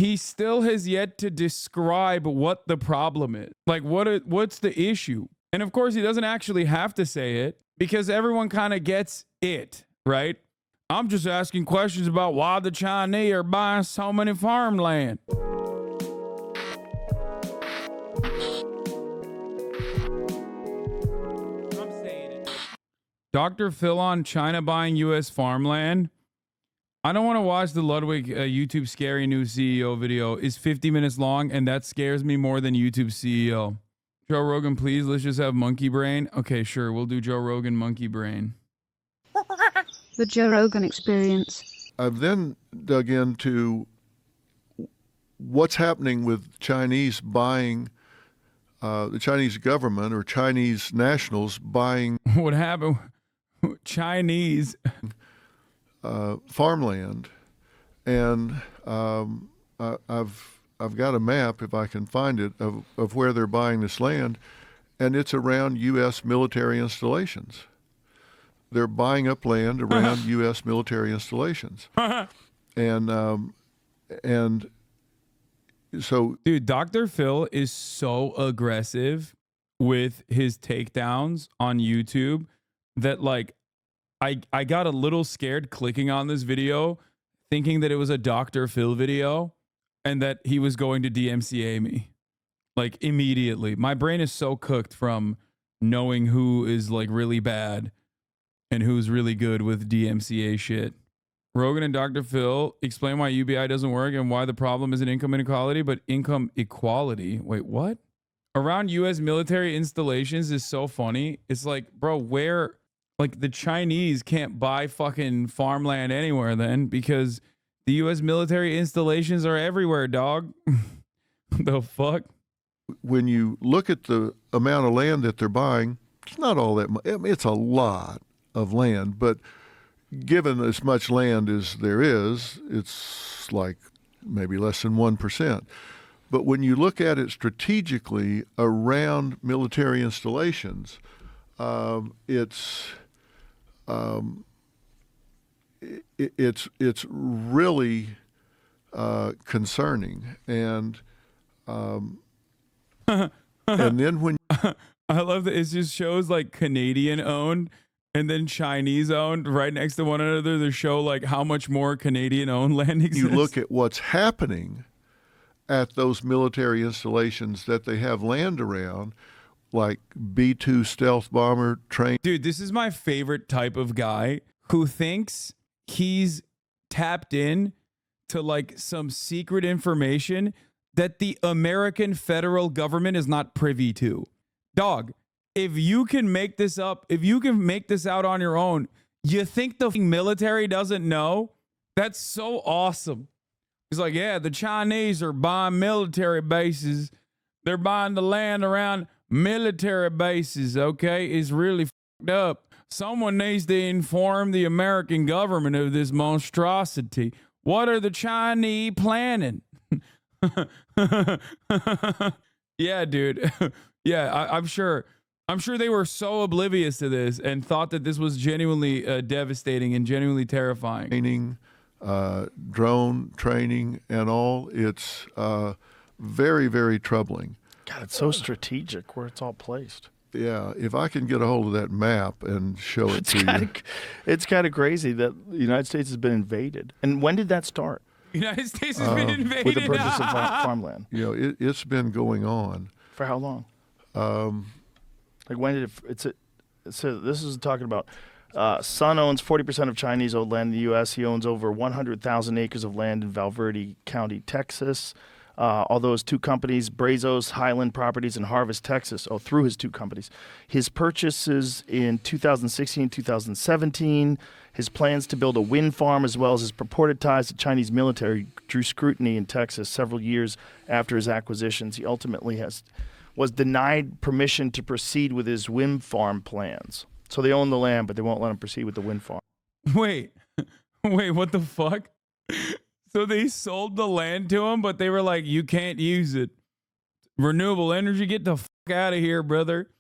he still has yet to describe what the problem is. Like, what's the issue? And of course, he doesn't actually have to say it because everyone kind of gets it, right? I'm just asking questions about why the Chinese are buying so many farmland. I'm saying it. Dr. Phil on China buying U.S. farmland. I don't want to watch the Ludwig YouTube scary new CEO video. It's 50 minutes long, and that scares me more than YouTube CEO. Joe Rogan, please, let's just have monkey brain. Okay, sure, we'll do Joe Rogan monkey brain. The Joe Rogan experience. I've then dug into what's happening with Chinese buying, the Chinese government or Chinese nationals buying. What happened? Chinese. Farmland, and I've got a map, if I can find it, of where they're buying this land, and it's around U.S. military installations. They're buying up land around U.S. military installations, and so, dude, Dr. Phil is so aggressive with his takedowns on YouTube that, like, I got a little scared clicking on this video, thinking that it was a Dr. Phil video and that he was going to DMCA me. Like, immediately. My brain is so cooked from knowing who is, like, really bad and who's really good with DMCA shit. Rogan and Dr. Phil explain why UBI doesn't work and why the problem isn't income inequality, but income equality. Wait, what? Around U.S. military installations is so funny. It's like, bro, where... Like, the Chinese can't buy fucking farmland anywhere then because the U.S. military installations are everywhere, dog. The fuck? When you look at the amount of land that they're buying, it's not all that much. I mean, it's a lot of land, but given as much land as there is, it's like maybe less than 1%. But when you look at it strategically around military installations, it's really concerning, and then when I love that it just shows like Canadian owned and then Chinese owned right next to one another. They show like how much more Canadian owned land exists. You look at what's happening at those military installations that they have land around, like B-2 stealth bomber train. Dude, this is my favorite type of guy who thinks he's tapped in to like some secret information that the American federal government is not privy to. Dog, if you can make this up, if you can make this out on your own, you think the military doesn't know? That's so awesome. He's like, yeah, the Chinese are buying military bases. They're buying the land around military bases, okay? It's really fucked up. Someone needs to inform the American government of this monstrosity. What are the Chinese planning? Yeah, dude. Yeah, I'm sure they were so oblivious to this and thought that this was genuinely devastating and genuinely terrifying. Training, drone training and all. It's very, very troubling. God, it's so strategic where it's all placed. Yeah, if I can get a hold of that map and show it to you. It's kind of crazy that the United States has been invaded. And when did that start? The United States has been invaded. With the purchase of farmland. You know, it's been going on. For how long? Like when did it? So this is talking about. Son owns 40% of Chinese-owned land in the U.S. He owns over 100,000 acres of land in Valverde County, Texas. Although his two companies, Brazos Highland Properties and Harvest Texas, through his two companies. His purchases in 2016, 2017, his plans to build a wind farm, as well as his purported ties to Chinese military, drew scrutiny in Texas several years after his acquisitions. He ultimately was denied permission to proceed with his wind farm plans. So they own the land, but they won't let him proceed with the wind farm. Wait, what the fuck? So they sold the land to him, but they were like, you can't use it. Renewable energy, get the fuck out of here, brother.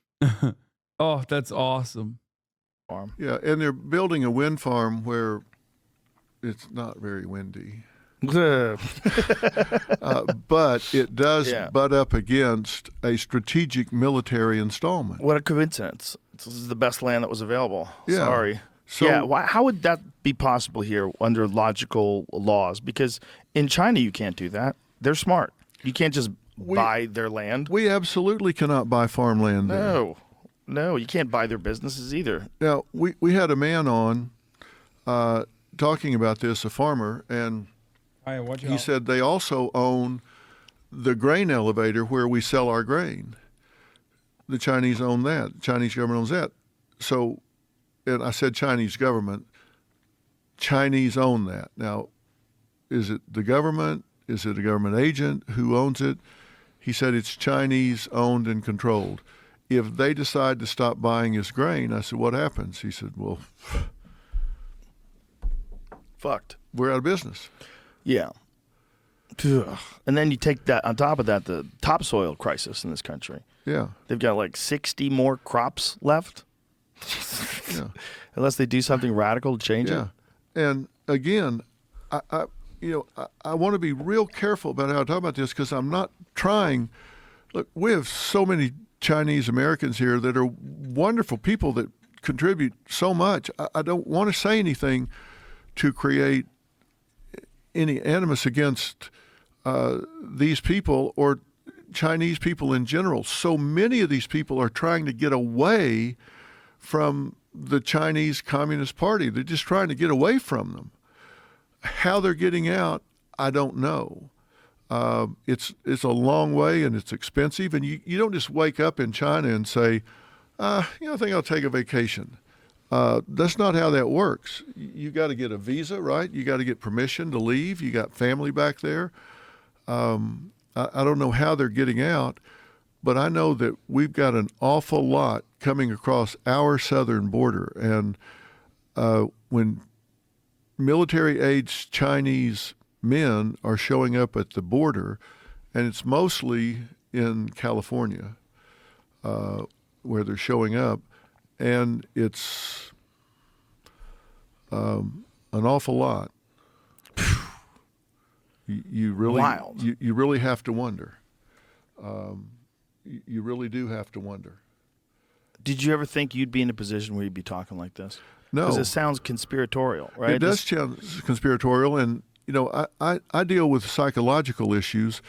Oh, that's awesome. Yeah, and they're building a wind farm where it's not very windy. But it does Yeah. butt up against a strategic military installment. What a coincidence. This is the best land that was available. Yeah. Sorry. So- yeah, how would that be possible here under logical laws? Because in China, you can't do that. They're smart. You can't just buy their land. We absolutely cannot buy farmland there. No, you can't buy their businesses either. Now, we had a man on talking about this, a farmer, and he said they also own the grain elevator where we sell our grain. The Chinese own that. The Chinese government owns that. So, and I said Chinese government. Chinese own that. Now, is it the government? Is it a government agent? Who owns it? He said it's Chinese owned and controlled. If they decide to stop buying his grain, I said, what happens? He said, well, Fucked. we're out of business. Yeah. Ugh. And then you take that, on top of that, the topsoil crisis in this country. Yeah. They've got like 60 more crops left. Yeah. Unless they do something radical to change Yeah. it. And again, I want to be real careful about how I talk about this because I'm not trying. Look, we have so many Chinese Americans here that are wonderful people that contribute so much. I don't want to say anything to create any animus against these people or Chinese people in general. So many of these people are trying to get away from the Chinese Communist Party. They're just trying to get away from them. How they're getting out, I don't know. It's a long way and it's expensive. And you don't just wake up in China and say, I think I'll take a vacation. That's not how that works. You got to get a visa, right? You got to get permission to leave. You got family back there. I don't know how they're getting out, but I know that we've got an awful lot coming across our southern border. And when military-aged Chinese men are showing up at the border, and it's mostly in California where they're showing up, and it's an awful lot. You really, Wild. You really have to wonder. You really do have to wonder. Did you ever think you'd be in a position where you'd be talking like this? No. Because it sounds conspiratorial, right? It does sound conspiratorial, and I deal with psychological issues,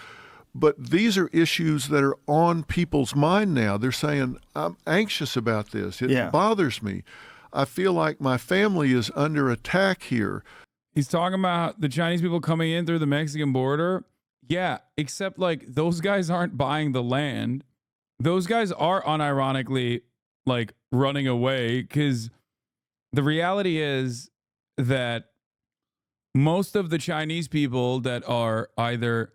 but these are issues that are on people's mind now. They're saying, I'm anxious about this. It bothers me. I feel like my family is under attack here. He's talking about the Chinese people coming in through the Mexican border. Yeah, except like those guys aren't buying the land. Those guys are unironically like running away because the reality is that most of the Chinese people that are either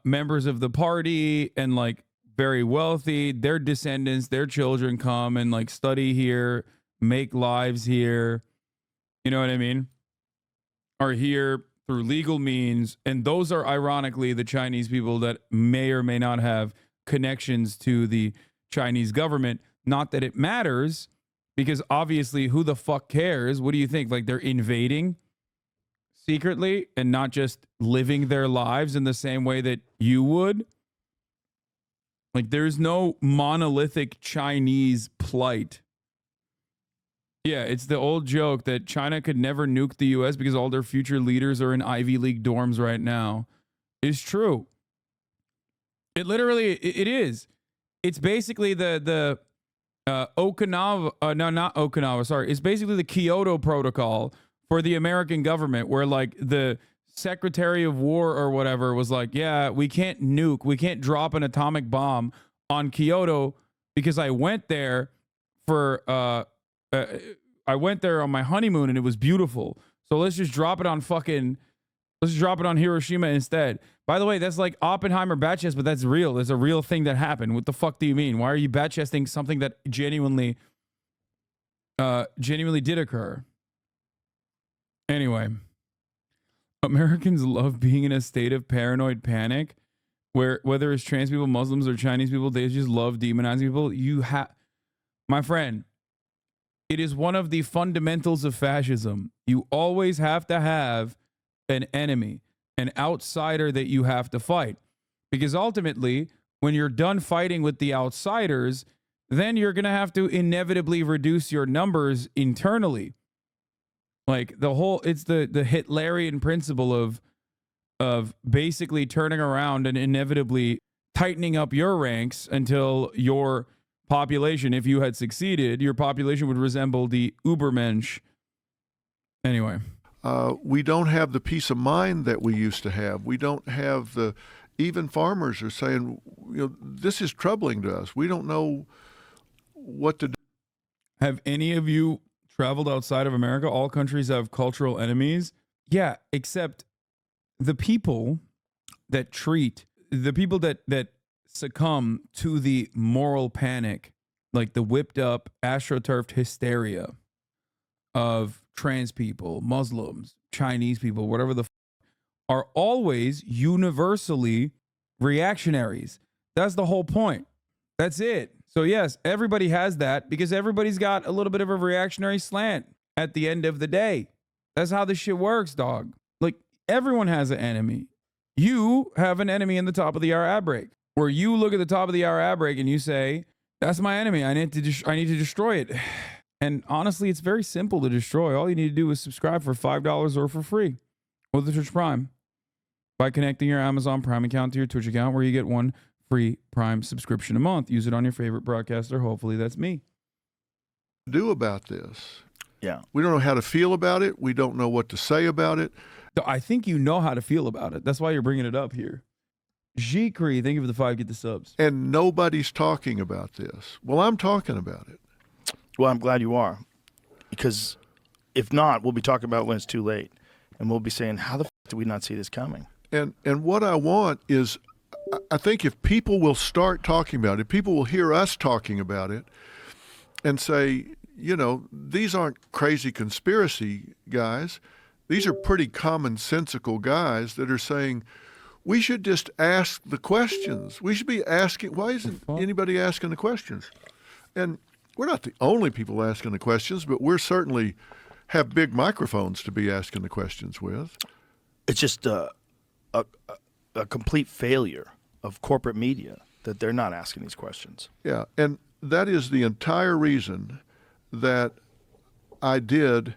members of the party and like very wealthy, their descendants, their children come and like study here, make lives here. You know what I mean? Are here through legal means. And those are ironically the Chinese people that may or may not have connections to the Chinese government. Not that it matters, because obviously who the fuck cares? What do you think? Like they're invading secretly and not just living their lives in the same way that you would? Like there's no monolithic Chinese plight. Yeah, it's the old joke that China could never nuke the US because all their future leaders are in Ivy League dorms right now. It's true. It literally, it is. It's basically the Okinawa, no, not Okinawa, sorry. It's basically the Kyoto Protocol for the American government, where like the Secretary of War or whatever was like, yeah, we can't nuke, we can't drop an atomic bomb on Kyoto because I went there for, I went there on my honeymoon and it was beautiful. So let's just drop it on Hiroshima instead. By the way, that's like Oppenheimer bat chest, but that's real. There's a real thing that happened. What the fuck do you mean? Why are you bat chesting something that genuinely did occur? Anyway, Americans love being in a state of paranoid panic where whether it's trans people, Muslims, or Chinese people, they just love demonizing people. My friend, it is one of the fundamentals of fascism. You always have to have an enemy. an outsider that you have to fight. Because ultimately, when you're done fighting with the outsiders, then you're going to have to inevitably reduce your numbers internally. Like it's the Hitlerian principle of basically turning around and inevitably tightening up your ranks until your population, if you had succeeded, your population would resemble the Ubermensch. Anyway. We don't have the peace of mind that we used to have. We don't have even farmers are saying, this is troubling to us. We don't know what to do. Have any of you traveled outside of America? All countries have cultural enemies. Yeah, except the people that succumb to the moral panic, like the whipped up, astroturfed hysteria of trans people, Muslims, Chinese people, whatever are always universally reactionaries. That's the whole point. That's it. So yes, everybody has that because everybody's got a little bit of a reactionary slant at the end of the day. That's how this shit works, dog. Like everyone has an enemy. You have an enemy in the top of the hour ad break, where you look at the top of the hour ad break and you say, that's my enemy. I need to destroy it. And honestly, it's very simple to destroy. All you need to do is subscribe for $5 or for free with the Twitch Prime by connecting your Amazon Prime account to your Twitch account, where you get one free Prime subscription a month. Use it on your favorite broadcaster. Hopefully that's me. Do about this. Yeah. We don't know how to feel about it. We don't know what to say about it. I think you know how to feel about it. That's why you're bringing it up here. Jikri, thank you for the 5. Get the subs. And nobody's talking about this. Well, I'm talking about it. Well, I'm glad you are, because if not, we'll be talking about it when it's too late, and we'll be saying, how the f did we not see this coming? And what I want is, I think if people will start talking about it, people will hear us talking about it and say, these aren't crazy conspiracy guys. These are pretty commonsensical guys that are saying, we should just ask the questions. We should be asking, why isn't anybody asking the questions? And we're not the only people asking the questions, but we're certainly have big microphones to be asking the questions with. It's just a complete failure of corporate media that they're not asking these questions. Yeah, and that is the entire reason that I did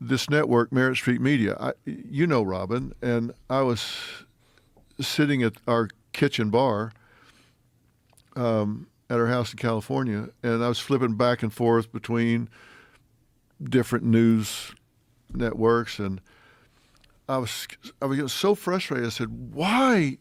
this network, Merritt Street Media. Robin, and I was sitting at our kitchen bar at our house in California, and I was flipping back and forth between different news networks, and I was so frustrated. I said, why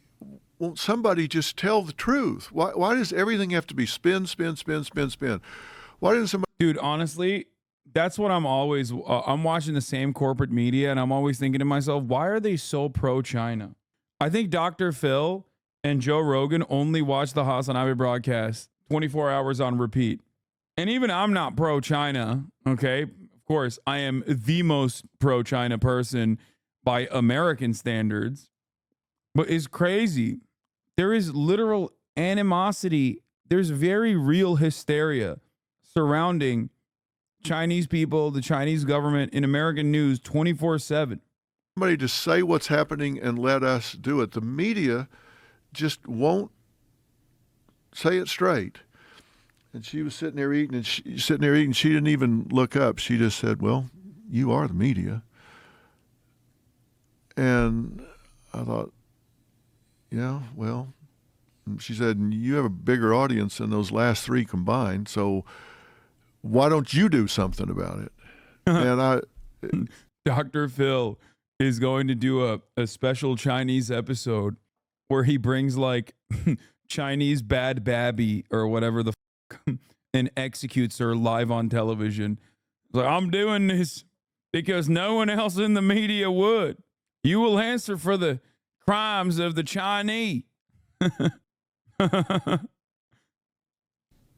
won't somebody just tell the truth? Why does everything have to be spin? Why didn't somebody... Dude, honestly, that's what I'm always... I'm watching the same corporate media, and I'm always thinking to myself, why are they so pro-China? I think Dr. Phil and Joe Rogan only watch the Hasanabi broadcast 24 hours on repeat. And even I'm not pro-China, okay? Of course, I am the most pro-China person by American standards. But it's crazy. There is literal animosity. There's very real hysteria surrounding Chinese people, the Chinese government in American news 24/7. Somebody to say what's happening and let us do it. The media just won't say it straight. And she was sitting there eating, she didn't even look up. She just said, well, you are the media. And I thought, yeah, well, and she said, you have a bigger audience than those last 3 combined, so why don't you do something about it? And Dr. Phil is going to do a special Chinese episode where he brings like Chinese Bad Babby or whatever the fuck and executes her live on television. Like, I'm doing this because no one else in the media would. You will answer for the crimes of the Chinese.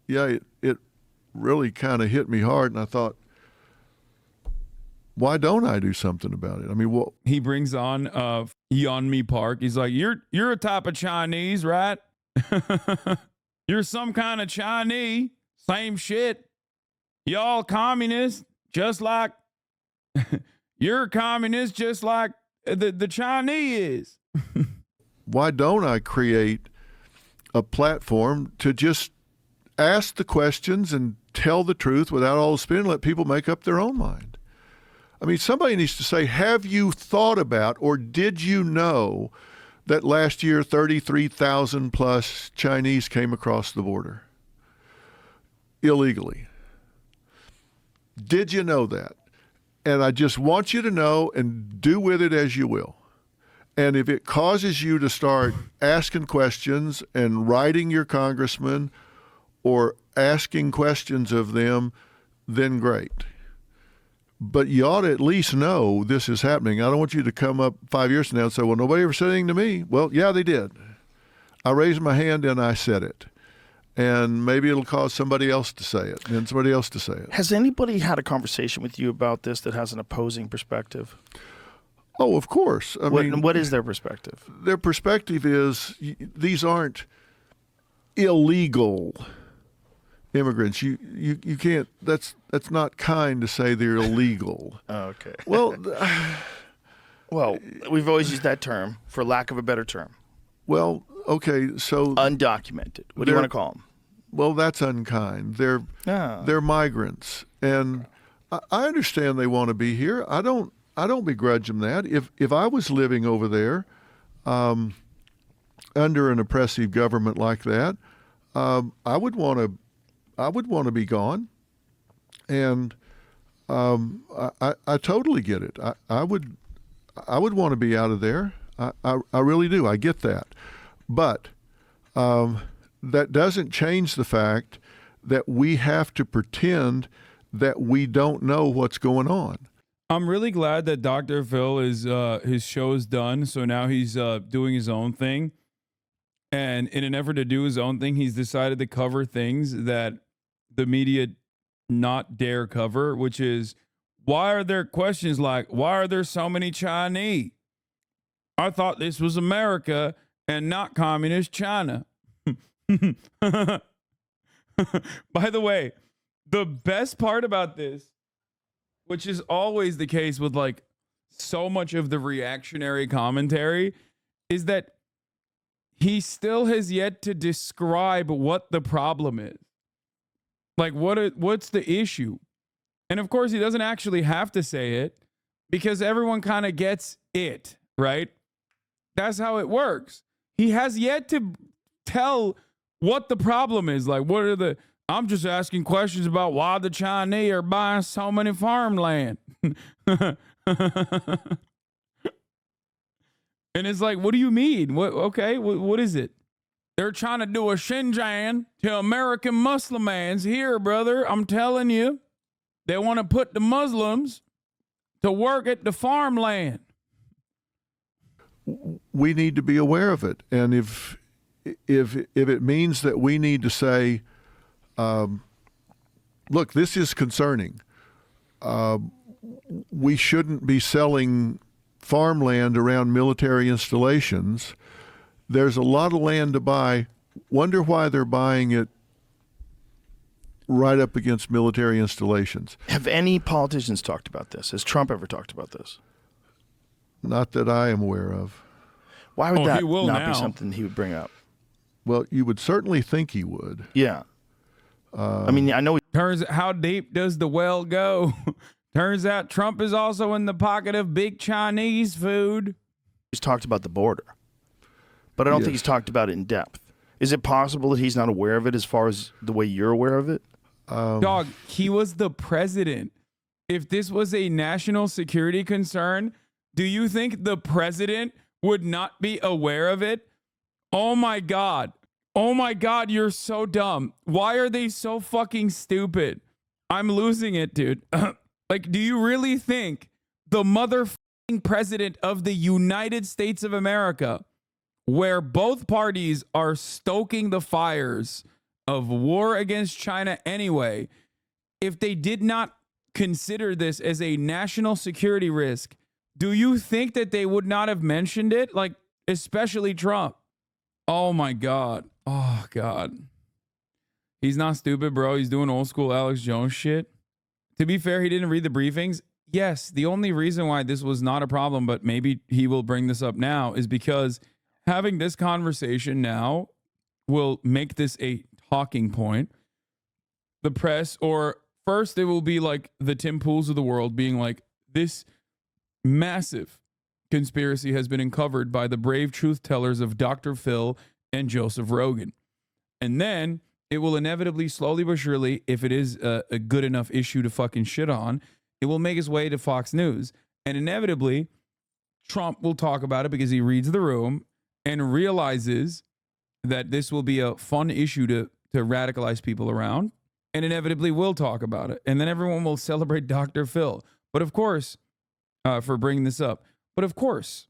Yeah, it really kind of hit me hard, and I thought, why don't I do something about it? I mean, what he brings on Yeonmi Park. He's like, you're a type of Chinese, right? You're some kind of Chinese. Same shit. Y'all communists, just like you're a communist, just like the Chinese. Why don't I create a platform to just ask the questions and tell the truth without all the spin and let people make up their own mind? I mean, somebody needs to say, have you thought about or did you know that last year 33,000 plus Chinese came across the border illegally? Did you know that? And I just want you to know and do with it as you will. And if it causes you to start asking questions and writing your congressman or asking questions of them, then great. But you ought to at least know this is happening. I don't want you to come up 5 years from now and say, well, nobody ever said anything to me. Well, yeah, they did. I raised my hand and I said it. And maybe it'll cause somebody else to say it and somebody else to say it. Has anybody had a conversation with you about this that has an opposing perspective? Oh, of course. I mean, what is their perspective? Their perspective is these aren't illegal immigrants. You can't. That's not kind to say they're illegal. Okay. Well, well, we've always used that term for lack of a better term. well, okay. So Undocumented. What do you want to call them? well, that's unkind. They're migrants, and I understand they want to be here. I don't begrudge them that. If I was living over there, under an oppressive government like that, I would want to be gone, and I totally get it. I would want to be out of there. I really do. I get that, but that doesn't change the fact that we have to pretend that we don't know what's going on. I'm really glad that Dr. Phil is his show is done. So now he's doing his own thing. And in an effort to do his own thing, he's decided to cover things that the media not dare cover, which is, why are there questions like, why are there so many Chinese? I thought this was America and not communist China. By the way, the best part about this, which is always the case with like so much of the reactionary commentary, is that he still has yet to describe what the problem is. Like what's the issue? And of course he doesn't actually have to say it because everyone kind of gets it, right? That's how it works. He has yet to tell what the problem is. Like, I'm just asking questions about why the Chinese are buying so many farmland. And it's like, what do you mean? What is it? They're trying to do a Xinjiang to American Muslimans here, brother. I'm telling you, they want to put the Muslims to work at the farmland. We need to be aware of it, and if it means that we need to say, look, this is concerning. We shouldn't be selling farmland around military installations. There's a lot of land to buy. Wonder why they're buying it right up against military installations. Have any politicians talked about this? Has Trump ever talked about this? Not that I am aware of. Why would that he will not now. be something he would bring up? Well, you would certainly think he would. Yeah. I mean, I know How deep does the well go? Turns out Trump is also in the pocket of big Chinese food. he's talked about the border, but I don't think he's talked about it in depth. Is it possible that he's not aware of it as far as the way you're aware of it? Dog, he was the president. If this was a national security concern, do you think the president would not be aware of it? Oh my God. Oh my God, you're so dumb. Why are they so fucking stupid? I'm losing it, dude. Like, do you really think the motherfucking president of the United States of America, where both parties are stoking the fires of war against China anyway, if they did not consider this as a national security risk, do you think that they would not have mentioned it? Like, especially Trump. Oh my God. Oh God. He's not stupid, bro. He's doing old school Alex Jones shit. To be fair, he didn't read the briefings. yes, the only reason why this was not a problem, but maybe he will bring this up now, is because having this conversation now will make this a talking point. The press, or first it will be like the Tim Pools of the world being like, this massive conspiracy has been uncovered by the brave truth tellers of Dr. Phil and Joseph Rogan. And then it will inevitably, slowly but surely, if it is a good enough issue to fucking shit on, it will make its way to Fox News. And inevitably, Trump will talk about it because he reads the room and realizes that this will be a fun issue to radicalize people around, and inevitably will talk about it. And then everyone will celebrate Dr. Phil. But of course, for bringing this up, but of course,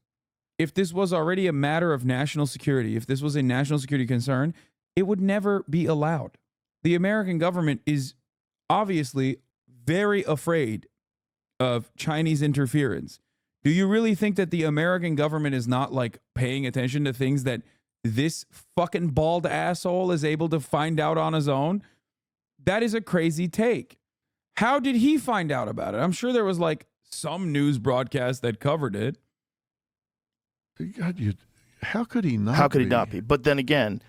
if this was already a matter of national security, if this was a national security concern, it would never be allowed. The American government is obviously very afraid of Chinese interference. Do you really think that the American government is not like paying attention to things that this fucking bald asshole is able to find out on his own? That is a crazy take. How did he find out about it? I'm sure there was like some news broadcast that covered it. God, how could he not? How could he not be? But then again,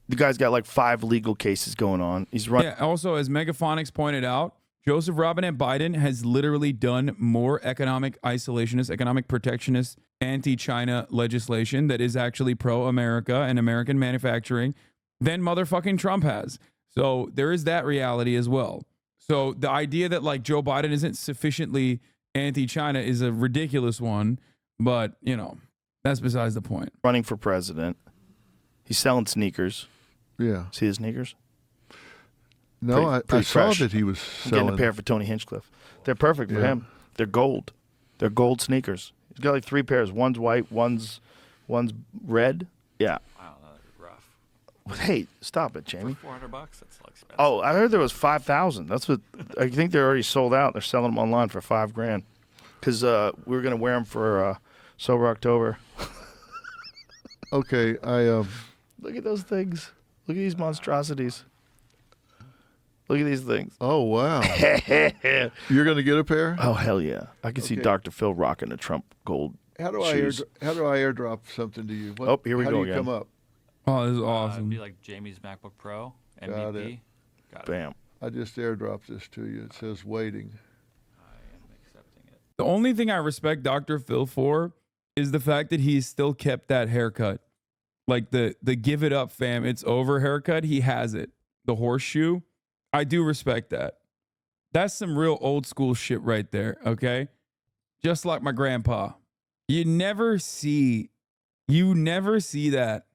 the guy's got like 5 legal cases going on. He's running. Yeah. Also, as Megaphonics pointed out, Joseph Robinette Biden has literally done more economic isolationist, economic protectionist, anti-China legislation that is actually pro-America and American manufacturing than motherfucking Trump has. So there is that reality as well. So the idea that like Joe Biden isn't sufficiently anti-China is a ridiculous one, but you know, that's besides the point. Running for president. He's selling sneakers. Yeah. See his sneakers? No, I saw fresh. that he was I'm selling. getting a pair for Tony Hinchcliffe. They're perfect for him. They're gold. They're gold sneakers. He's got like 3 pairs. One's white, one's red. Yeah. Wow, that's rough. Well, hey, stop it, Jamie. $400, that's like expensive. Oh, I heard there was 5,000. That's what I think they're already sold out. They're selling them online for $5,000. Because we were gonna wear them for Sober October. Okay, Look at those things. Look at these monstrosities. Look at these things. Oh wow! You're gonna get a pair? Oh hell yeah! I can see Okay. Dr. Phil rocking a Trump gold. How do shoes. I airdrop something to you? Oh, here we how go do you again. come up? Oh, this is It'd awesome. be like Jamie's MacBook Pro, Got MVP. it. Got it. Bam. I just airdropped this to you. It says waiting. I am accepting it. The only thing I respect Dr. Phil for is the fact that he's still kept that haircut. Like the give it up fam, it's over haircut. He has it. The horseshoe. I do respect that. That's some real old school shit right there. Okay. Just like my grandpa. You never see that.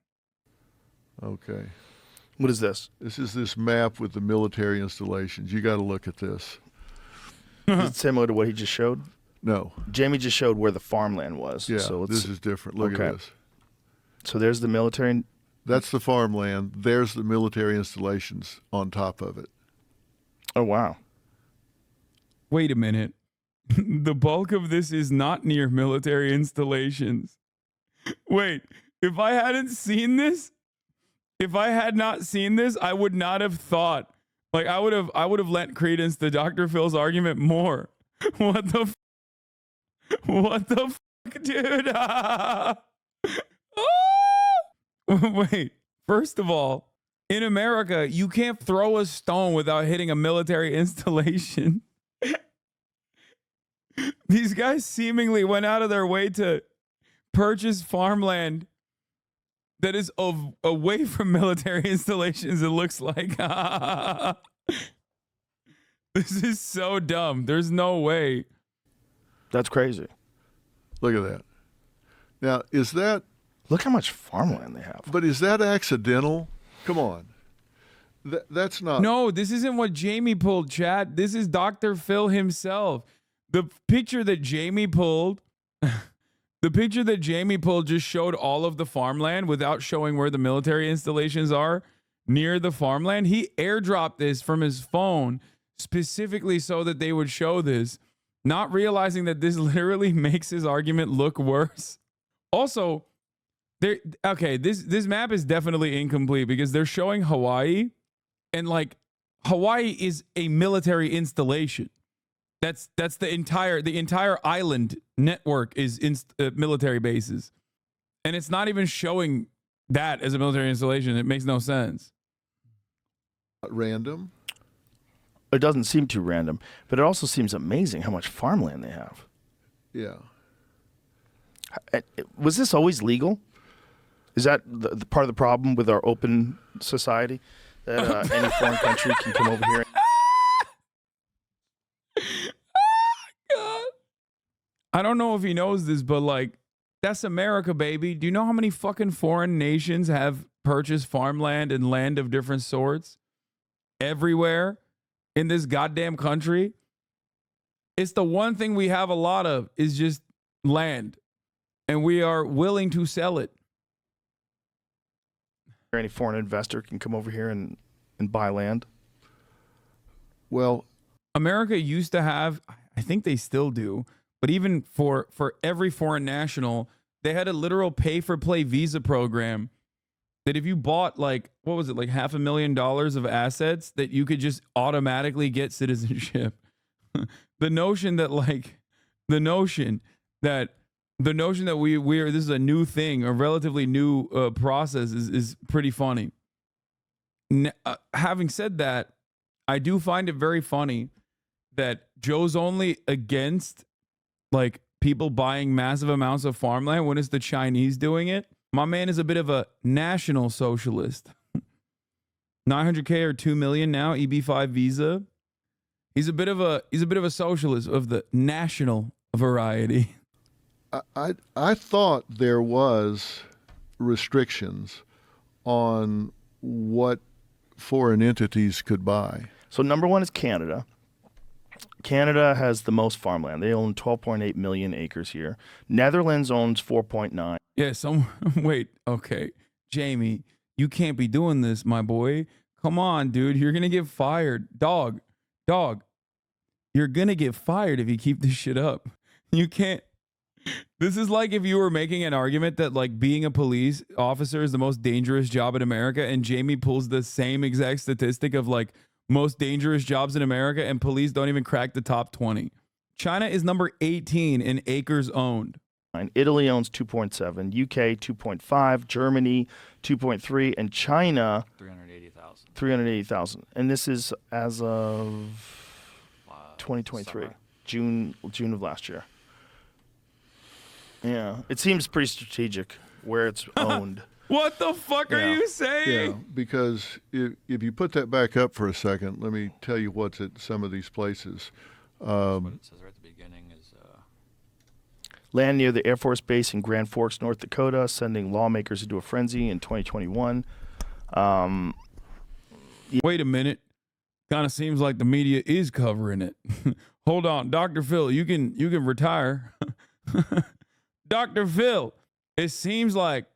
Okay. What is this? This is this map with the military installations. You got to look at this. Is it similar to what he just showed? No. Jamie just showed where the farmland was. Yeah. So This is different. Look Okay. at this. So there's the military. That's the farmland. There's the military installations on top of it. Oh wow. Wait a minute. The bulk of this is not near military installations. Wait, if I had not seen this, I would not have thought. Like I would have lent credence to Dr. Phil's argument more. What the fuck, dude? Wait, first of all, in America, you can't throw a stone without hitting a military installation. These guys seemingly went out of their way to purchase farmland that is away from military installations, it looks like. This is so dumb. There's no way. That's crazy. Look at that. Now, is that, Look how much farmland they have. but is that accidental? Come on. That's not. No, this isn't what Jamie pulled, Chad. This is Dr. Phil himself. The picture that Jamie pulled, just showed all of the farmland without showing where the military installations are near the farmland. He airdropped this from his phone specifically so that they would show this, not realizing that this literally makes his argument look worse. Also, this map is definitely incomplete because they're showing Hawaii, and like Hawaii is a military installation. That's the entire island network is military bases, and it's not even showing that as a military installation. It makes no sense. Random. It doesn't seem too random, but it also seems amazing how much farmland they have. Yeah. Was this always legal? Is that the part of the problem with our open society, that any foreign country can come over here? God. I don't know if he knows this, but like, that's America, baby. Do you know how many fucking foreign nations have purchased farmland and land of different sorts everywhere in this goddamn country? It's the one thing we have a lot of is just land, and we are willing to sell it. Any foreign investor can come over here and buy land? Well, America used to have, I think they still do, but even for every foreign national, they had a literal pay-for-play visa program that if you bought like, what was it, like $500,000 of assets, that you could just automatically get citizenship. The notion that we're this is a new thing, a relatively new process is pretty funny. Having said that, I do find it very funny that Joe's only against like people buying massive amounts of farmland when it's the Chinese doing it. My man is a bit of a national socialist. 900K or 2 million now, EB5 visa. He's a bit of a socialist of the national variety. I thought there was restrictions on what foreign entities could buy. So number one is Canada. Canada has the most farmland. They own 12.8 million acres here. Netherlands owns 4.9. Yeah, wait, okay. Jamie, you can't be doing this, my boy. Come on, dude. You're going to get fired. Dog. You're going to get fired if you keep this shit up. You can't. This is like if you were making an argument that like being a police officer is the most dangerous job in America, and Jamie pulls the same exact statistic of like most dangerous jobs in America, and police don't even crack the top 20. China is number 18 in acres owned. Italy owns 2.7, UK 2.5, Germany 2.3, and China 380,000. 380,000. And this is as of 2023, Summer. June of last year. Yeah, it seems pretty strategic where it's owned. What the fuck are you saying? Yeah, because if you put that back up for a second, let me tell you what's at some of these places. What it says right at the beginning is Land near the Air Force Base in Grand Forks, North Dakota, sending lawmakers into a frenzy in 2021. Wait a minute. Kind of seems like the media is covering it. Hold on, Dr. Phil, you can retire. Dr. Phil, it seems like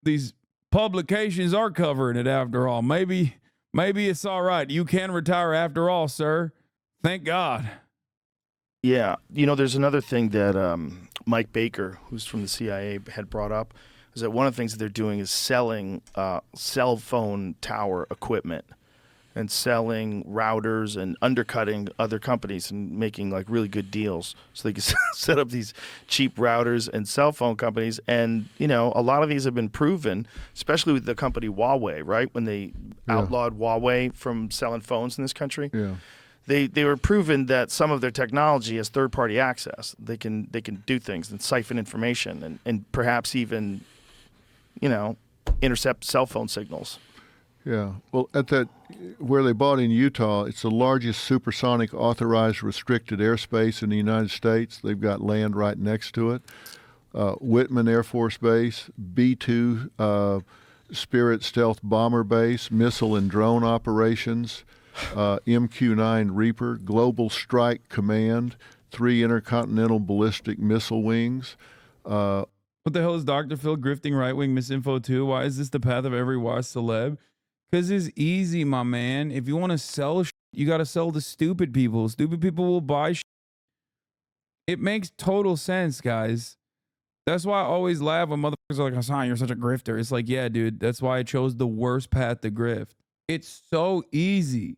these publications are covering it after all. Maybe it's all right. You can retire after all, sir. Thank God. Yeah, there's another thing that Mike Baker, who's from the CIA, had brought up, is that one of the things that they're doing is selling cell phone tower equipment and selling routers and undercutting other companies and making like really good deals so they can set up these cheap routers and cell phone companies. And, a lot of these have been proven, especially with the company Huawei, right? When they outlawed Huawei from selling phones in this country. Yeah. They were proven that some of their technology has third-party access. They can do things and siphon information and perhaps even, intercept cell phone signals. Yeah. Well, at that where they bought in Utah, it's the largest supersonic authorized restricted airspace in the United States. They've got land right next to it. Whitman Air Force Base, B-2 Spirit Stealth Bomber Base, missile and drone operations, MQ-9 Reaper, Global Strike Command, 3 intercontinental ballistic missile wings. What the hell is Dr. Phil grifting right-wing misinfo too? Why is this the path of every wise celeb? Because it's easy, my man. If you want to sell shit, you got to sell to stupid people. Stupid people will buy shit. It makes total sense, guys. That's why I always laugh when motherfuckers are like, Hasan, you're such a grifter. It's like, yeah, dude, that's why I chose the worst path to grift. It's so easy.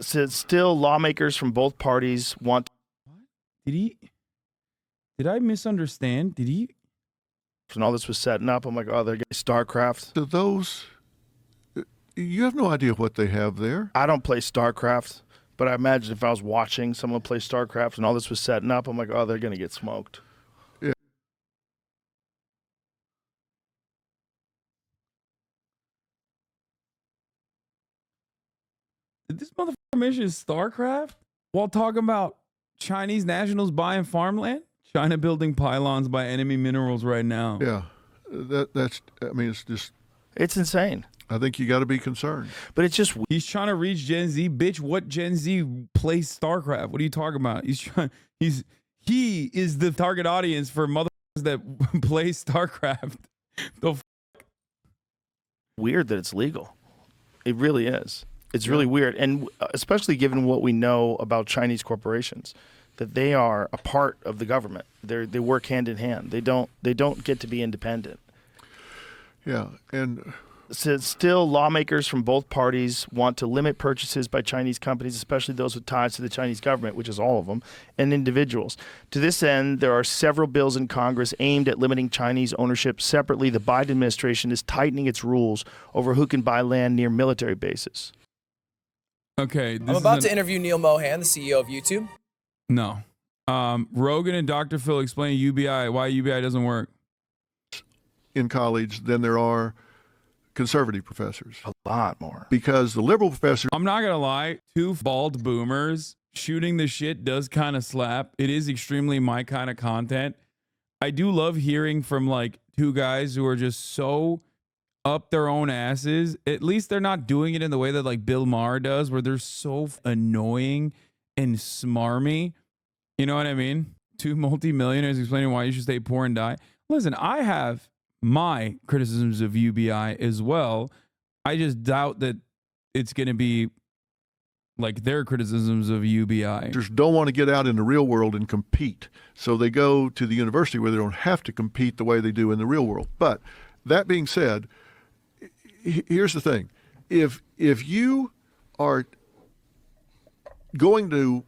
Still, lawmakers from both parties want. Did I misunderstand? Did he? And all this was setting up. I'm like, oh, they're getting StarCraft. So those, you have no idea what they have there. I don't play StarCraft, but I imagine if I was watching someone play StarCraft and all this was setting up, I'm like, oh, they're going to get smoked. Yeah. Did this motherfucker mention StarCraft while talking about Chinese nationals buying farmland? China building pylons by enemy minerals right now. Yeah, that's. I mean, it's just. It's insane. I think you got to be concerned. But it's just He's trying to reach Gen Z, bitch. What Gen Z plays StarCraft? What are you talking about? He is the target audience for motherfuckers that play StarCraft. The weird that it's legal. It really is. It's really weird, and especially given what we know about Chinese corporations, that they are a part of the government. They work hand in hand. They don't get to be independent. Yeah, and Still, lawmakers from both parties want to limit purchases by Chinese companies, especially those with ties to the Chinese government, which is all of them, and individuals. To this end, there are several bills in Congress aimed at limiting Chinese ownership. Separately, the Biden administration is tightening its rules over who can buy land near military bases. Okay. I'm about to interview Neil Mohan, the CEO of YouTube. No. Rogan and Dr. Phil explain UBI, why UBI doesn't work. In college than there are conservative professors. A lot more. Because the liberal professors... I'm not going to lie. Two bald boomers shooting the shit does kind of slap. It is extremely my kind of content. I do love hearing from like two guys who are just so up their own asses. At least they're not doing it in the way that like Bill Maher does, where they're so annoying and smarmy. You know what I mean? Two multimillionaires explaining why you should stay poor and die. Listen, I have my criticisms of UBI as well. I just doubt that it's going to be like their criticisms of UBI. Just don't want to get out in the real world and compete. So they go to the university where they don't have to compete the way they do in the real world. But that being said, here's the thing. If you are going to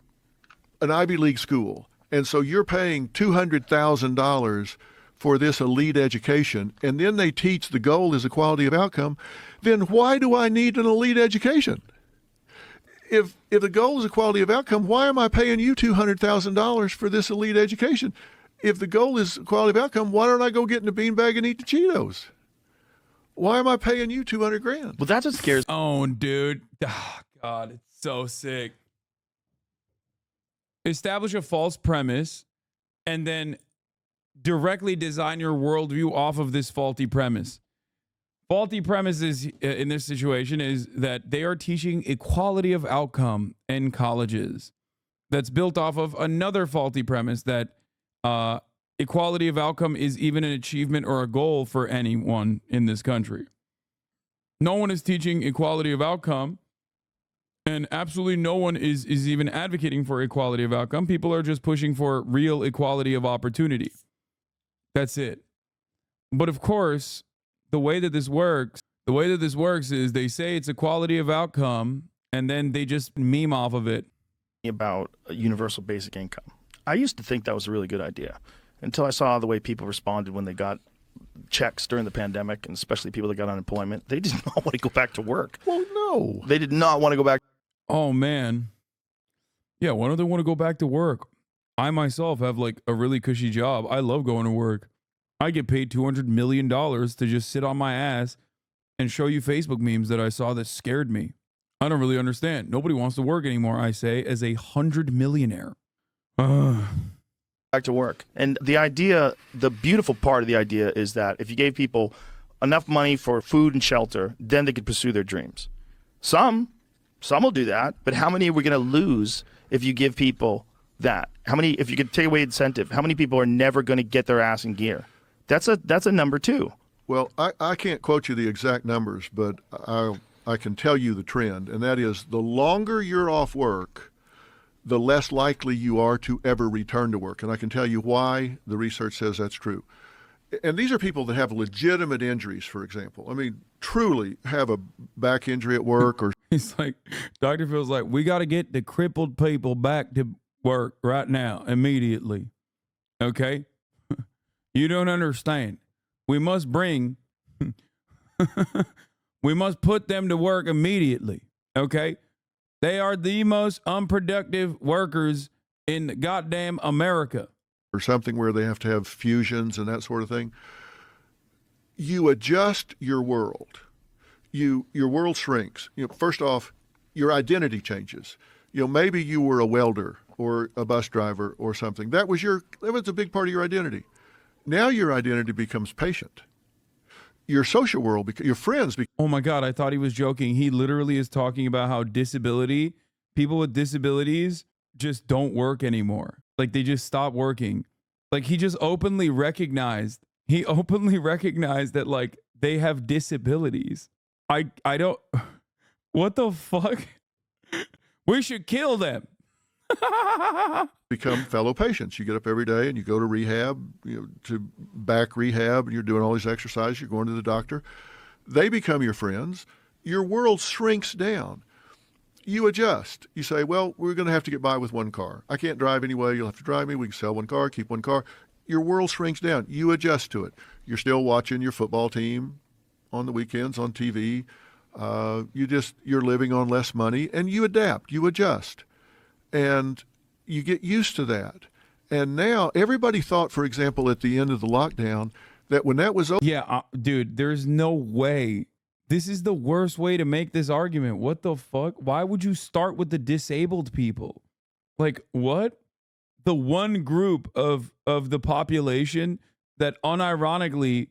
an Ivy League school, and so you're paying $200,000 for this elite education, and then they teach the goal is equality of outcome, then why do I need an elite education? If the goal is equality of outcome, why am I paying you $200,000 for this elite education? If the goal is equality of outcome, why don't I go get in a beanbag and eat the Cheetos? Why am I paying you $200,000? Well, that's what scares. Oh, dude. Oh, God, it's so sick. Establish a false premise and then directly design your worldview off of this faulty premise. Faulty premises in this situation is that they are teaching equality of outcome in colleges. That's built off of another faulty premise that equality of outcome is even an achievement or a goal for anyone in this country. No one is teaching equality of outcome, and absolutely no one is even advocating for equality of outcome. People are just pushing for real equality of opportunity. That's it. But of course, the way that this works is they say it's equality of outcome, and then they just meme off of it. About a universal basic income. I used to think that was a really good idea until I saw the way people responded when they got checks during the pandemic, and especially people that got unemployment. They did not want to go back to work. Well, no. They did not want to go back. Oh, man. Yeah, why don't they want to go back to work? I myself have like a really cushy job. I love going to work. I get paid $200 million to just sit on my ass and show you Facebook memes that I saw that scared me. I don't really understand. Nobody wants to work anymore, I say, as a 100 millionaire. Back to work. And the idea, the beautiful part of the idea is that if you gave people enough money for food and shelter, then they could pursue their dreams. Some will do that, but how many are we going to lose if you give people that? How many, if you could take away incentive, how many people are never going to get their ass in gear? That's a number two. Well, I can't quote you the exact numbers, but I can tell you the trend, and that is the longer you're off work, the less likely you are to ever return to work. And I can tell you why the research says that's true. And these are people that have legitimate injuries, for example. I mean, truly have a back injury at work or... He's like, Dr. Phil's like, we got to get the crippled people back to work right now, immediately. Okay? You don't understand. We must bring... we must put them to work immediately. Okay? They are the most unproductive workers in goddamn America. Or something where they have to have fusions and that sort of thing. You adjust your world. Your world shrinks. First off, your identity changes. Maybe you were a welder or a bus driver or something. That was a big part of your identity. Now your identity becomes patient. Your social world, your friends. Oh my God, I thought he was joking. He literally is talking about how people with disabilities just don't work anymore. Like they just stop working. Like he just openly recognized that like they have disabilities. I don't, what the fuck? We should kill them. Become fellow patients. You get up every day and you go to rehab, to back rehab, and you're doing all these exercises. You're going to the doctor. They become your friends. Your world shrinks down. You adjust. You say, well, we're going to have to get by with one car. I can't drive anyway. You'll have to drive me. We can sell one car, keep one car. Your world shrinks down. You adjust to it. You're still watching your football team on the weekends on TV. You're living on less money, and you adapt. You adjust. And you get used to that. And now everybody thought, for example, at the end of the lockdown, that when that was over. Yeah, dude, there's no way. This is the worst way to make this argument. What the fuck? Why would you start with the disabled people? Like, what? The one group of the population that unironically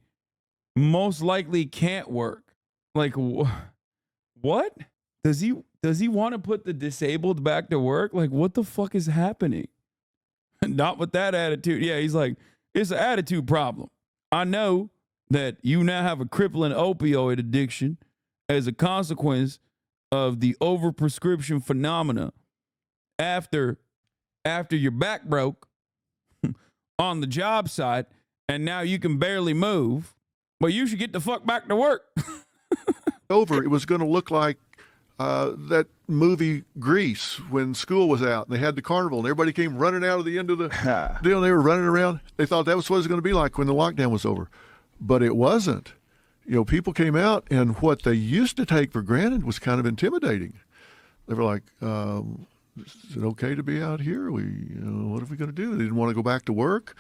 most likely can't work. Like, what? Does he want to put the disabled back to work? Like, what the fuck is happening? Not with that attitude. Yeah, he's like, it's an attitude problem. I know that you now have a crippling opioid addiction as a consequence of the overprescription phenomena after your back broke on the job site and now you can barely move. Well, you should get the fuck back to work. Over, it was going to look like that movie Grease when school was out and they had the carnival and everybody came running out of the end of the deal. They were running around. They thought that was what it was going to be like when the lockdown was over, but it wasn't. You know, people came out and what they used to take for granted was kind of intimidating. They were like, is it okay to be out here? What are we going to do? They didn't want to go back to work.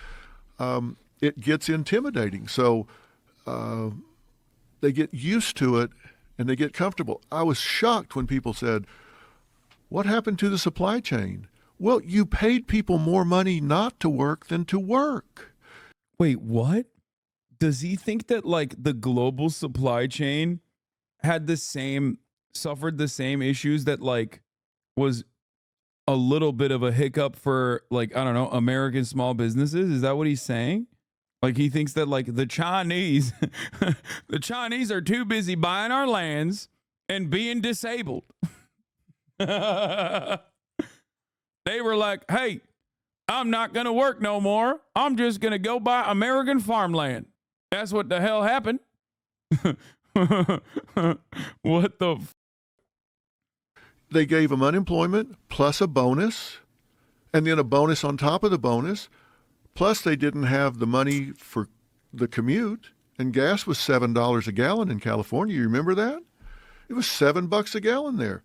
It gets intimidating. So they get used to it and they get comfortable. I was shocked when people said, what happened to the supply chain? Well, you paid people more money not to work than to work. Wait, what? Does he think that like the global supply chain suffered the same issues that like was a little bit of a hiccup for like, I don't know, American small businesses? Is that what he's saying? Like he thinks that like the Chinese are too busy buying our lands and being disabled. They were like, hey, I'm not going to work no more. I'm just going to go buy American farmland. That's what the hell happened. What the They gave them unemployment plus a bonus and then a bonus on top of the bonus. Plus, they didn't have the money for the commute, and gas was $7 a gallon in California. You remember that? It was $7 a gallon there.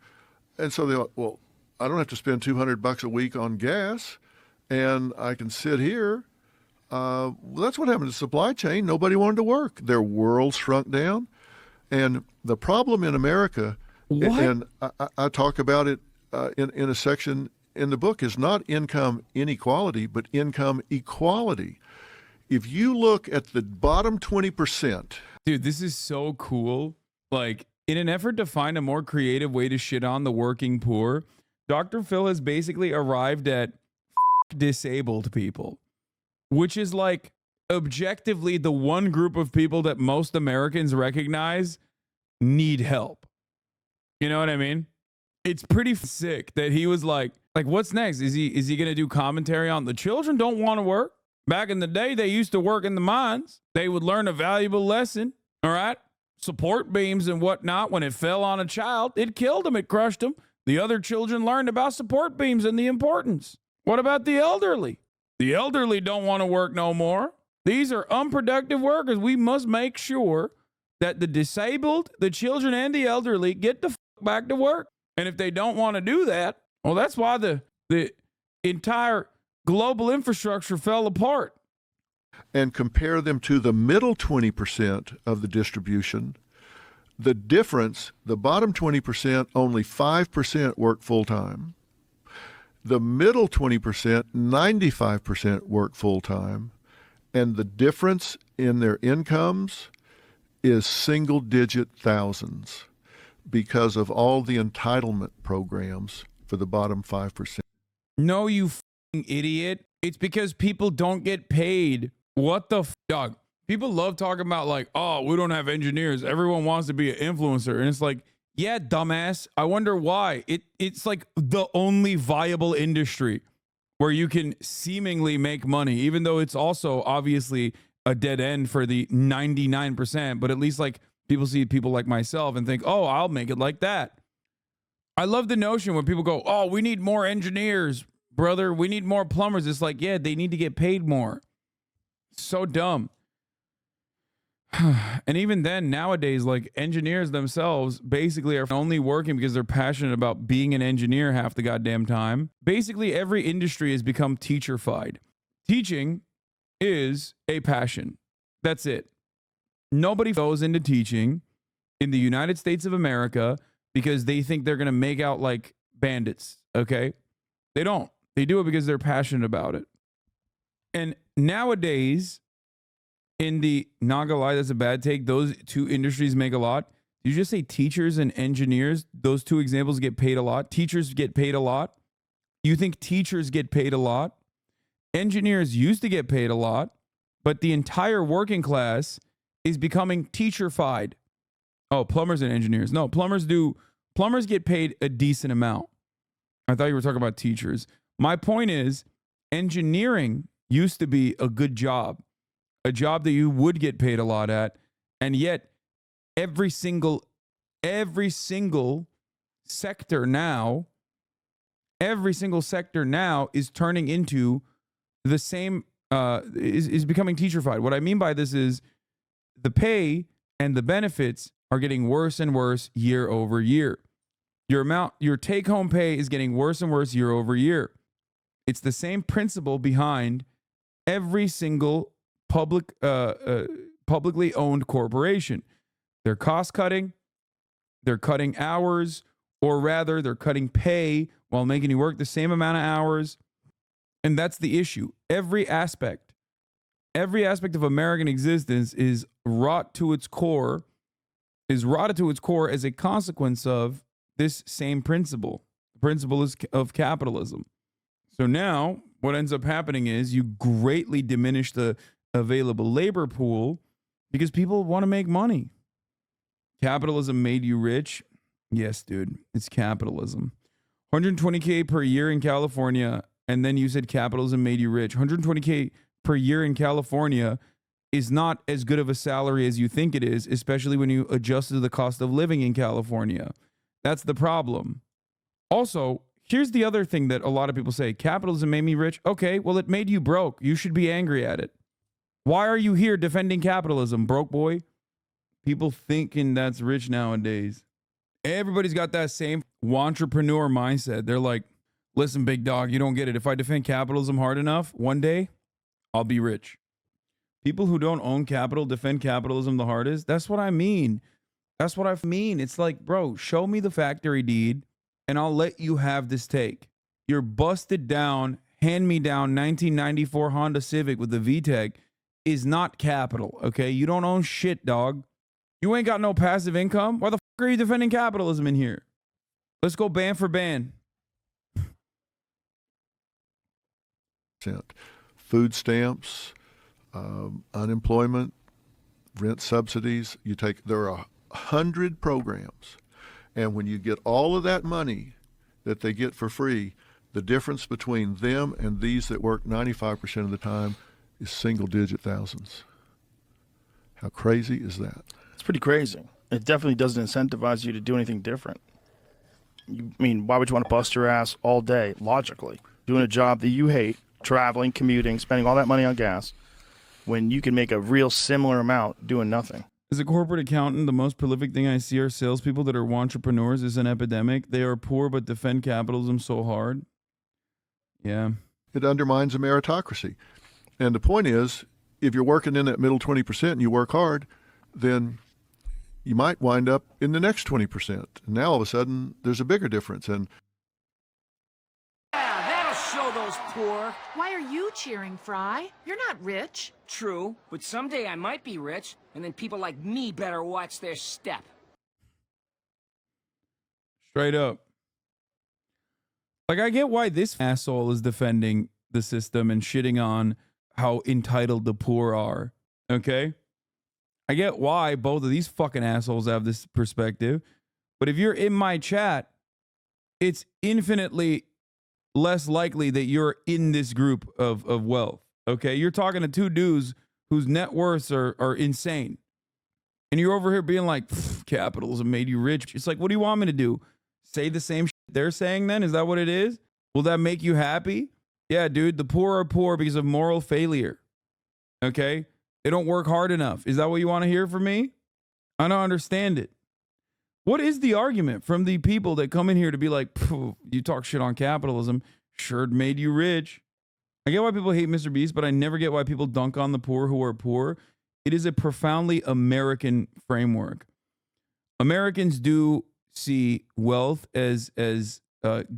And so they thought, well, I don't have to spend $200 a week on gas, and I can sit here. Well, that's what happened to the supply chain. Nobody wanted to work. Their world shrunk down. And the problem in America, and I talk about it in a section in the book, is not income inequality, but income equality. If you look at the bottom 20%. Dude, this is so cool. Like, in an effort to find a more creative way to shit on the working poor, Dr. Phil has basically arrived at disabled people, which is like objectively the one group of people that most Americans recognize need help. You know what I mean? It's pretty sick that he was like, what's next? Is he going to do commentary on the children don't want to work? Back in the day, they used to work in the mines. They would learn a valuable lesson, all right? Support beams and whatnot. When it fell on a child, it killed them, it crushed them. The other children learned about support beams and the importance. What about the elderly? The elderly don't want to work no more. These are unproductive workers. We must make sure that the disabled, the children, and the elderly get the back to work. And if they don't want to do that, well, that's why the entire global infrastructure fell apart. And compare them to the middle 20% of the distribution. The difference, the bottom 20%, only 5% work full-time. The middle 20%, 95% work full-time. And the difference in their incomes is single-digit thousands because of all the entitlement programs for the bottom 5%. No, you f***ing idiot. It's because people don't get paid. What the dog? People love talking about like, oh, we don't have engineers. Everyone wants to be an influencer. And it's like, yeah, dumbass. I wonder why. It's like the only viable industry where you can seemingly make money, even though it's also obviously a dead end for the 99%, but at least like People see people like myself and think, oh, I'll make it like that. I love the notion when people go, oh, we need more engineers, brother. We need more plumbers. It's like, yeah, they need to get paid more. So dumb. And even then, nowadays, like engineers themselves basically are only working because they're passionate about being an engineer half the goddamn time. Basically, every industry has become teacher-fied. Teaching is a passion. That's it. Nobody goes into teaching in the United States of America because they think they're going to make out like bandits, okay? They don't. They do it because they're passionate about it. And nowadays, in the, not gonna lie, that's a bad take, those two industries make a lot. Did you just say teachers and engineers? Those two examples get paid a lot. Teachers get paid a lot. You think teachers get paid a lot? Engineers used to get paid a lot, but the entire working class is becoming teacher-fied. Oh, plumbers and engineers. No, plumbers get paid a decent amount. I thought you were talking about teachers. My point is, engineering used to be a good job, a job that you would get paid a lot at, and yet every single sector now is turning into the same, is becoming teacher-fied. What I mean by this is the pay and the benefits are getting worse and worse year over year. Your take-home pay is getting worse and worse year over year. It's the same principle behind every single publicly owned corporation. They're cost cutting, they're cutting hours, or rather, they're cutting pay while making you work the same amount of hours. And that's the issue. Every aspect of American existence is rotted to its core as a consequence of this same principle. The principle is of capitalism. So now what ends up happening is you greatly diminish the available labor pool because people want to make money. Capitalism made you rich. Yes, dude, it's capitalism. 120K per year in California, and then you said capitalism made you rich. 120K per year in California is not as good of a salary as you think it is, especially when you adjust to the cost of living in California. That's the problem. Also, here's the other thing that a lot of people say. Capitalism made me rich. Okay, well, it made you broke. You should be angry at it. Why are you here defending capitalism, broke boy? People thinking that's rich nowadays. Everybody's got that same entrepreneur mindset. They're like, listen, big dog, you don't get it. If I defend capitalism hard enough, one day I'll be rich. People who don't own capital defend capitalism the hardest. That's what I mean. It's like, bro, show me the factory deed and I'll let you have this take. Your busted down, hand-me-down 1994 Honda Civic with the VTEC is not capital, okay? You don't own shit, dog. You ain't got no passive income. Why the fuck are you defending capitalism in here? Let's go ban for ban. Food stamps, unemployment, rent subsidies. There are 100 programs. And when you get all of that money that they get for free, the difference between them and these that work 95% of the time is single-digit thousands. How crazy is that? It's pretty crazy. It definitely doesn't incentivize you to do anything different. Why would you want to bust your ass all day, logically, doing a job that you hate, traveling, commuting, spending all that money on gas, when you can make a real similar amount doing nothing? As a corporate accountant, the most prolific thing I see are salespeople that are entrepreneurs is an epidemic. They are poor but defend capitalism so hard. Yeah. It undermines a meritocracy. And the point is, if you're working in that middle 20% and you work hard, then you might wind up in the next 20%. And now all of a sudden, there's a bigger difference. And yeah, that'll show those poor. Why are you cheering, Fry? You're not rich. True, but someday I might be rich, and then people like me better watch their step. Straight up. Like, I get why this asshole is defending the system and shitting on how entitled the poor are. Okay? I get why both of these fucking assholes have this perspective. But if you're in my chat, it's infinitely less likely that you're in this group of wealth. Okay? You're talking to two dudes whose net worths are insane. And you're over here being like, capitalism made you rich. It's like, what do you want me to do? Say the same shit they're saying then? Is that what it is? Will that make you happy? Yeah, dude, the poor are poor because of moral failure. Okay? They don't work hard enough. Is that what you want to hear from me? I don't understand it. What is the argument from the people that come in here to be like, you talk shit on capitalism, sure it made you rich? I get why people hate Mr. Beast, but I never get why people dunk on the poor who are poor. It is a profoundly American framework. Americans do see wealth as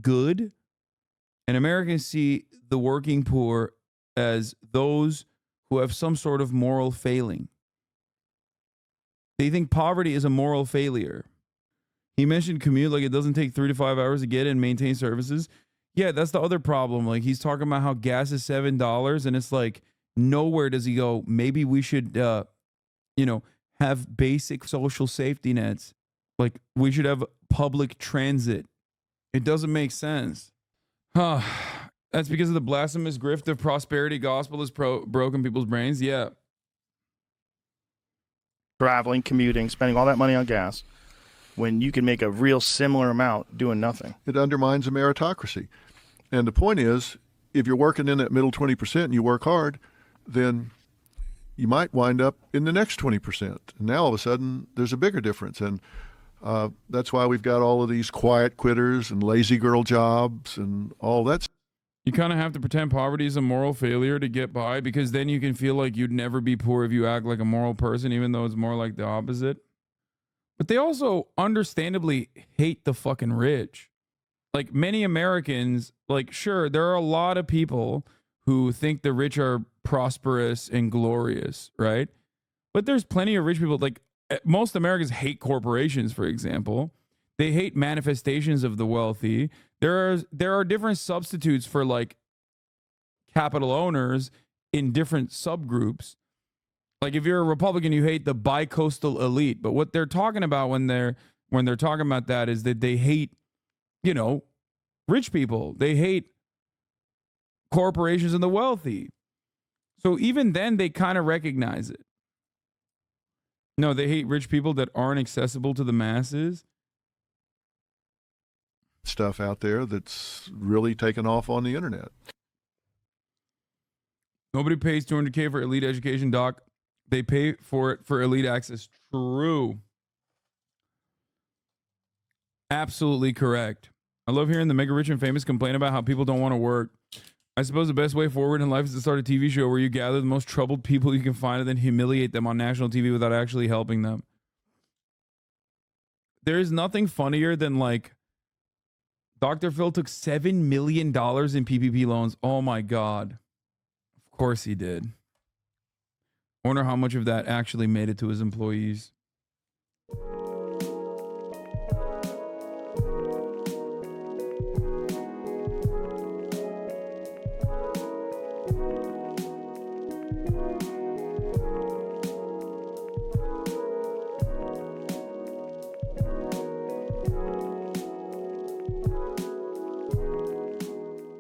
good, and Americans see the working poor as those who have some sort of moral failing. They think poverty is a moral failure. He mentioned commute, like it doesn't take 3 to 5 hours to get and maintain services. Yeah, that's the other problem. Like he's talking about how gas is $7, and it's like nowhere does he go, maybe we should, have basic social safety nets. Like we should have public transit. It doesn't make sense. That's because of the blasphemous grift of prosperity gospel has broken people's brains. Yeah. Traveling, commuting, spending all that money on gas when you can make a real similar amount doing nothing. It undermines a meritocracy. And the point is, if you're working in that middle 20% and you work hard, then you might wind up in the next 20%. And now all of a sudden, there's a bigger difference. And that's why we've got all of these quiet quitters and lazy girl jobs and all that. You kind of have to pretend poverty is a moral failure to get by, because then you can feel like you'd never be poor if you act like a moral person, even though it's more like the opposite. But they also understandably hate the fucking rich. Like many Americans, like sure, there are a lot of people who think the rich are prosperous and glorious, right? But there's plenty of rich people. Like most Americans hate corporations, for example. They hate manifestations of the wealthy. There are different substitutes for like capital owners in different subgroups. Like if you're a Republican, you hate the bi-coastal elite. But what they're talking about when they're talking about that is that they hate, rich people. They hate corporations and the wealthy. So even then, they kind of recognize it. No, they hate rich people that aren't accessible to the masses. Stuff out there that's really taken off on the internet. Nobody pays $200K for elite education, Doc. They pay for it for elite access. True. Absolutely correct. I love hearing the mega rich and famous complain about how people don't want to work. I suppose the best way forward in life is to start a TV show where you gather the most troubled people you can find and then humiliate them on national TV without actually helping them. There is nothing funnier than like Dr. Phil took $7 million in PPP loans. Oh my God. Of course he did. I wonder how much of that actually made it to his employees.